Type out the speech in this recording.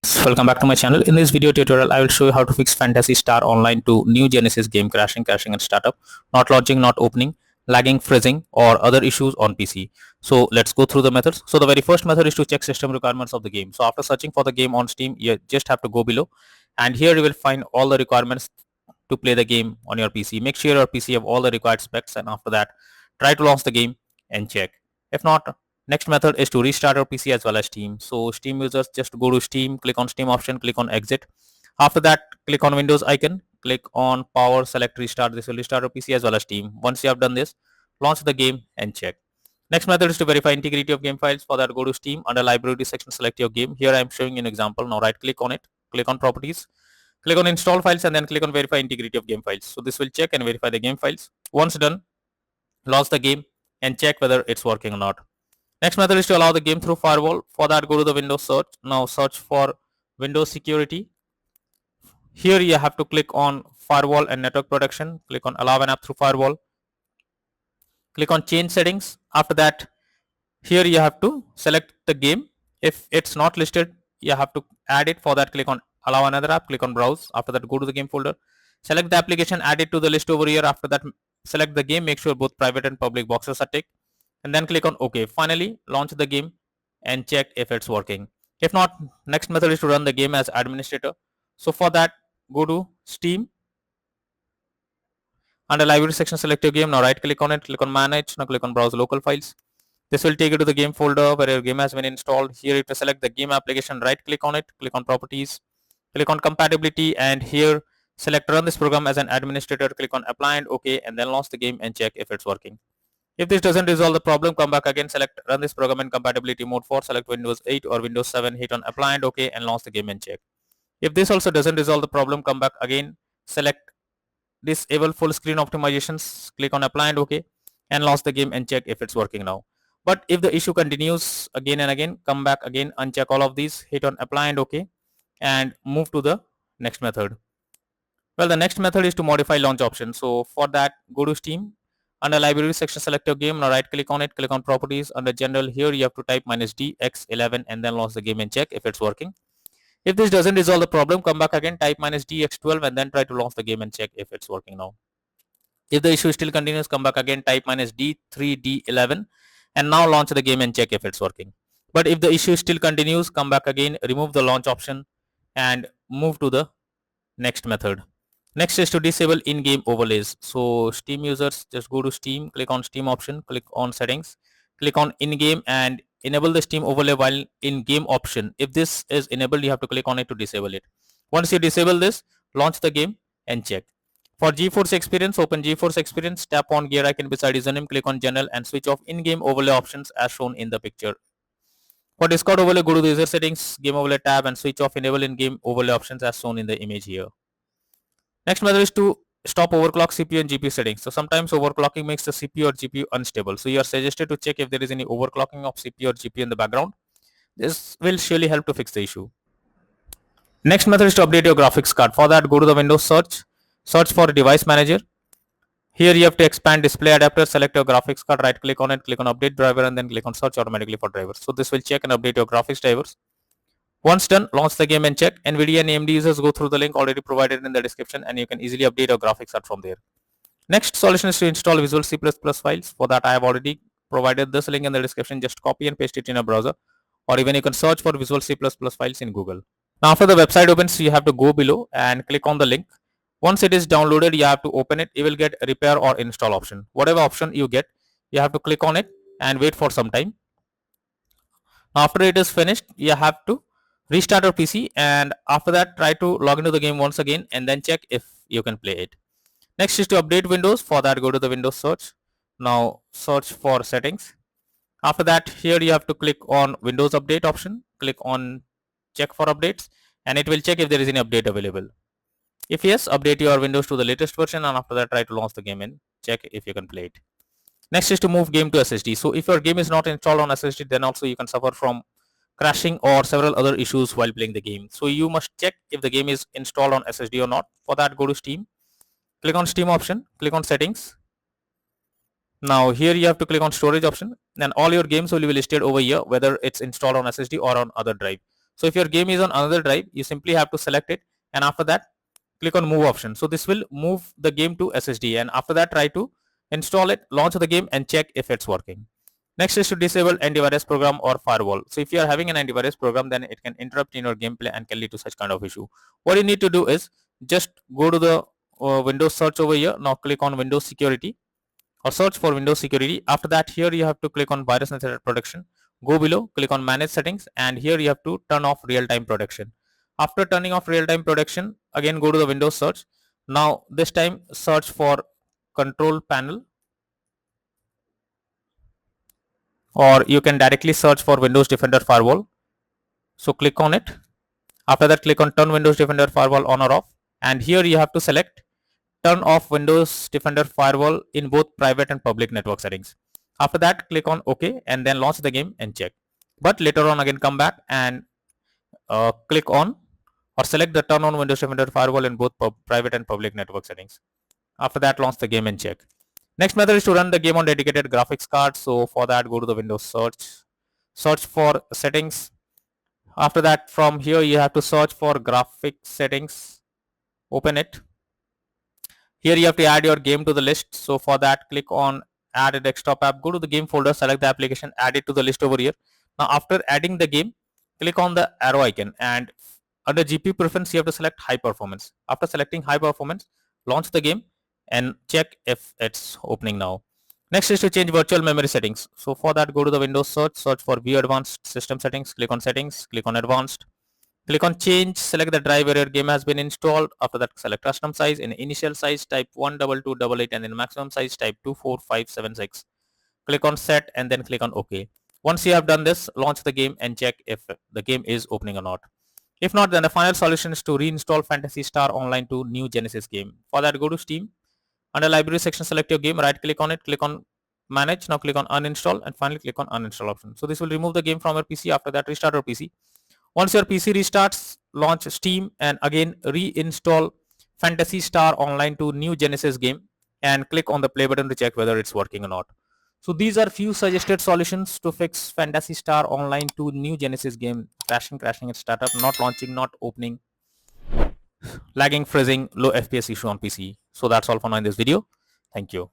Welcome back to my channel. In this video tutorial, I will show you how to fix Fantasy Star Online to new Genesis game crashing and startup, not launching, not opening, lagging, freezing, or other issues on PC. So let's go through the methods. So the very first method is to check system requirements of the game. So after searching for the game on Steam, you just have to go below, and here you will find all the requirements to play the game on your PC. Make sure your PC have all the required specs, and after that, try to launch the game and check. If not, next method is to restart your PC as well as Steam. So Steam users just go to Steam, click on Steam option, click on exit. After that, click on Windows icon, click on power, select restart. This will restart your PC as well as Steam. Once you have done this, launch the game and check. Next method is to verify integrity of game files. For that, go to Steam, under library section, select your game. Here I am showing you an example. Now right click on it, click on properties, click on install files, and then click on verify integrity of game files. So this will check and verify the game files. Once done, launch the game and check whether it's working or not. Next method is to allow the game through firewall. For that, go to the Windows search. Now search for Windows security. Here you have to click on firewall and network protection. Click on allow an app through firewall. Click on change settings. After that, here you have to select the game. If it's not listed, you have to add it. For that, click on allow another app. Click on browse. After that, go to the game folder. Select the application, add it to the list over here. After that, select the game. Make sure both private and public boxes are ticked, and then click on OK. Finally, launch the game and check if it's working. If not, next method is to run the game as administrator. So for that, go to Steam. Under library section, select your game. Now right click on it, click on manage. Now click on browse local files. This will take you to the game folder where your game has been installed. Here you have to select the game application, right click on it, click on properties, click on compatibility, and here select run this program as an administrator. Click on apply and OK, and then launch the game and check if it's working. If this doesn't resolve the problem, come back again, select run this program in compatibility mode 4, select Windows 8 or Windows 7, hit on apply and OK, and launch the game and check. If this also doesn't resolve the problem, come back again, select disable full screen optimizations, click on apply and OK, and launch the game and check if it's working now. But if the issue continues again and again, come back again, uncheck all of these, hit on apply and OK, and move to the next method. Well, the next method is to modify launch option. So for that, go to Steam. Under library section, select your game. Now right click on it, click on properties. Under general, here you have to type -d x11 and then launch the game and check if it's working. If this doesn't resolve the problem, come back again, type -d x12 and then try to launch the game and check if it's working now. If the issue still continues, come back again, type -d3d11 and now launch the game and check if it's working. But if the issue still continues, come back again, remove the launch option and move to the next method. Next is to disable in-game overlays. So Steam users just go to Steam, click on Steam option, click on settings, click on in-game and enable the Steam overlay while in-game option. If this is enabled, you have to click on it to disable it. Once you disable this, launch the game and check. For GeForce Experience, open GeForce Experience, tap on gear icon beside username, click on general and switch off in-game overlay options as shown in the picture. For Discord overlay, go to the user settings, game overlay tab and switch off enable in-game overlay options as shown in the image here. Next method is to stop overclock CPU and GPU settings. So sometimes overclocking makes the CPU or GPU unstable. So you are suggested to check if there is any overclocking of CPU or GPU in the background. This will surely help to fix the issue. Next method is to update your graphics card. For that, go to the Windows search for device manager. Here you have to expand display adapter, select your graphics card, right click on it, click on update driver and then click on search automatically for drivers. So this will check and update your graphics drivers. Once done, launch the game and check. NVIDIA and AMD users go through the link already provided in the description and you can easily update your graphics card from there. Next solution is to install Visual C++ files. For that, I have already provided this link in the description. Just copy and paste it in a browser, or even you can search for Visual C++ files in Google. Now after the website opens, you have to go below and click on the link. Once it is downloaded, you have to open it. You will get repair or install option. Whatever option you get, you have to click on it and wait for some time. After it is finished, you have to restart your PC and after that try to log into the game once again and then check if you can play it. Next is to update Windows. For that, go to the Windows search. Now search for settings. After that, here you have to click on Windows update option, click on check for updates and it will check if there is any update available. If yes, update your Windows to the latest version and after that try to launch the game and check if you can play it. Next is to move game to SSD. So if your game is not installed on SSD, then also you can suffer from crashing or several other issues while playing the game. So you must check if the game is installed on SSD or not. For that, go to Steam, click on Steam option, click on settings. Now here you have to click on storage option and all your games will be listed over here whether it's installed on SSD or on other drive. So if your game is on another drive, you simply have to select it, and after that click on move option. So this will move the game to SSD, and after that try to install it, launch the game, and check if it's working. Next is to disable antivirus program or firewall. So if you are having an antivirus program, then it can interrupt in your gameplay and can lead to such kind of issue. What you need to do is just go to the Windows search over here. Now click on Windows Security or search for Windows Security. After that, here you have to click on Virus and Threat Protection. Go below, click on Manage Settings, and here you have to turn off Real-Time Protection. After turning off Real-Time Protection, again go to the Windows search. Now this time search for Control Panel, or you can directly search for Windows Defender Firewall. So click on it. After that, click on Turn Windows Defender Firewall on or off, and here you have to select turn off Windows Defender Firewall in both private and public network settings. After that, click on OK and then launch the game and check. But later on again come back and click on or select the turn on Windows Defender Firewall in both private and public network settings. After that, launch the game and check. Next method is to run the game on dedicated graphics card. So for that, go to the Windows search for settings. After that, from here you have to search for graphics settings, open it. Here you have to add your game to the list. So for that, click on add a desktop app, go to the game folder, select the application, add it to the list over here. Now after adding the game, click on the arrow icon, and under GPU preference you have to select high performance. After selecting high performance, launch the game and check if it's opening now. Next is to change virtual memory settings. So for that, go to the Windows search for View Advanced System Settings, click on Settings, click on Advanced, click on Change, select the drive where your game has been installed. After that, select Custom Size. In initial size, type 12288, and in maximum size, type 24576. Click on Set and then click on OK. Once you have done this, launch the game and check if the game is opening or not. If not, then the final solution is to reinstall Phantasy Star Online to new Genesis game. For that, go to Steam. Under Library section, select your game, right click on it, click on Manage. Now click on Uninstall and finally click on Uninstall option. So this will remove the game from your PC. After that, restart your PC. Once your PC restarts, launch Steam and again reinstall Phantasy Star Online to new Genesis game and click on the play button to check whether it's working or not. So these are few suggested solutions to fix Phantasy Star Online to new Genesis game. Crashing at startup, not launching, not opening, lagging, freezing, low FPS issue on PC. So that's all for now in this video. Thank you.